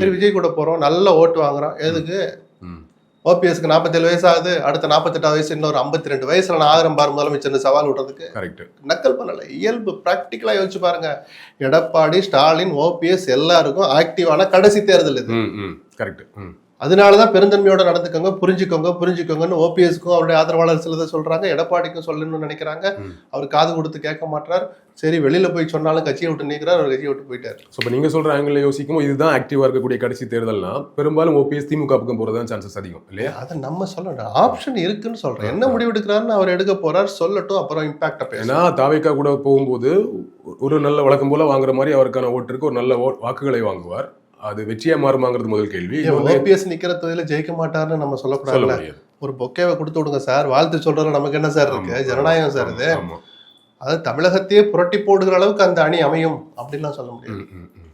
சரி விஜய் கூட போறோம், நல்ல ஓட்டு வாங்குறோம். எதுக்கு? ஓபிஎஸ்க்கு 47 வயசு ஆகுது, அடுத்த 48 வயசு, இன்னொரு 52 வயசுல நான் ஆயிரம் பார் முதலமைச்சர் சவால் விடுறதுக்கு நக்கல் பண்ணல. இயல்பு பிராக்டிக்கலா யோசிச்சு பாருங்க. எடப்பாடி, ஸ்டாலின், ஓபிஎஸ் எல்லாருக்கும் ஆக்டிவான கடைசி தேர்தல் இது. அதனாலதான் பெருந்தன்மையோட நடந்துக்கோங்க, புரிஞ்சுக்கோங்கன்னு ஓபிஎஸ்க்கும் அவருடைய ஆதரவாளர் சிலதை சொல்றாங்க, எடப்பாடிக்கும் சொல்லணும்னு நினைக்கிறாங்க. அவர் காது கொடுத்து கேட்க மாட்டார். சரி வெளியில போய் சொன்னாலும் கட்சியை விட்டு நீக்கிறார், அவர் கட்சியை விட்டு போயிட்டார். இப்போ நீங்க சொல்ற ஆங்கிள் யோசிக்கும் இதுதான் ஆக்டிவா இருக்கக்கூடிய கடைசி தேர்தல்னா பெரும்பாலும் ஓபிஎஸ் திமுக பக்கம் போறதுதான் சான்சஸ் அதிகம் இல்லையா? அதை நம்ம சொல்லணும், ஆப்ஷன் இருக்குன்னு சொல்றேன். என்ன முடிவு எடுக்கிறாருன்னு அவர் எடுக்க போறார், சொல்லட்டும், அப்புறம் இம்பாக்ட பேச. ஏன்னா தாவேக்கா கூட போகும்போது ஒரு நல்ல வழக்கம் போல வாங்குற மாதிரி அவருக்கான ஓட்டிற்கு ஒரு நல்ல வாக்குகளை வாங்குவார். அது வெற்றியா மாறுமாங்கிறது முதல் கேள்வி. ஓபிஎஸ் நிக்கிற தொகுதியில ஜெயிக்க மாட்டாருன்னு நம்ம சொல்லக்கூடாது. ஒரு பொக்கேவை கொடுத்து விடுங்க சார், வாழ்த்து சொல்றது நமக்கு என்ன சார் இருக்கு? ஜனநாயகம் சார் இது. அதாவது தமிழகத்தையே புரட்டி போடுகிற அளவுக்கு அந்த அணி அமையும் அப்படின்லாம் சொல்ல முடியாது.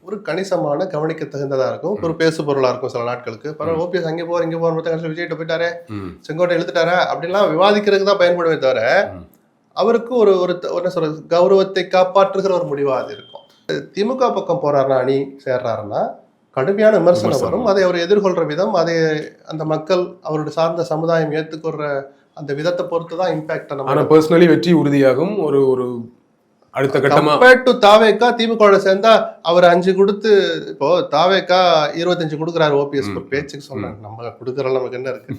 ஒரு கணிசமான கவனிக்க தகுந்ததா இருக்கும், ஒரு பேசு பொருளா இருக்கும் சில நாட்களுக்கு. பரவாயில்ல, ஓபிஎஸ் அங்கே போற இங்கே போற விஜய்கிட்ட போயிட்டாரே, செங்கோட்டை எழுத்துட்டாரா அப்படின்லாம் விவாதிக்கிறதுக்கு தான் பயன்படுவே தவிர அவருக்கு ஒரு என்ன சொல்றது, கௌரவத்தை காப்பாற்றுகிற ஒரு முடிவா அது இருக்கும். திமுக பக்கம் போறாருன்னா, அணி சேர்றாருன்னா கடுமையான விமர்சனம் வரும். அதை அவர் எதிர்கொள்ற விதம், அதை அந்த மக்கள் அவருடைய சார்ந்த சமுதாயம் ஏற்றுக்கொள்ற அந்த விதத்தை பொறுத்து தான் இம்பாக்ட். ஆனா பர்சனலி வெற்றி உறுதியாகும். ஒரு அடுத்த கட்டமா டு தாவேக்கா திமுக சேர்ந்தா அவர் 5 கொடுத்து, இப்போ தாவேக்கா 25 கொடுக்குறாரு ஓபிஎஸ் பேச்சுக்கு சொல்றாங்க. நம்ம கொடுக்கறோம், நமக்கு என்ன இருக்கு?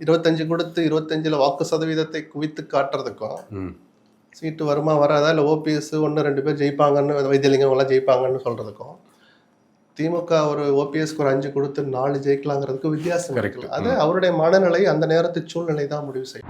25 கொடுத்து 25ல வாக்கு சதவீதத்தை குவித்து காட்டுறதுக்கும், சீட்டு வருமா வராதா, இல்லை ஓபிஎஸ் 1-2 பேர் ஜெயிப்பாங்கன்னு, வைத்தியலிங்கம் எல்லாம் ஜெயிப்பாங்கன்னு சொல்றதுக்கும், திமுக ஒரு ஓபிஎஸ்க்கு ஒரு 5 கொடுத்து 4 ஜெயிக்கலாங்கிறதுக்கு வித்தியாசம் இருக்குல்ல. அது அவருடைய மனநிலை, அந்த நேரத்து சூழ்நிலை தான் முடிவு செய்யும்.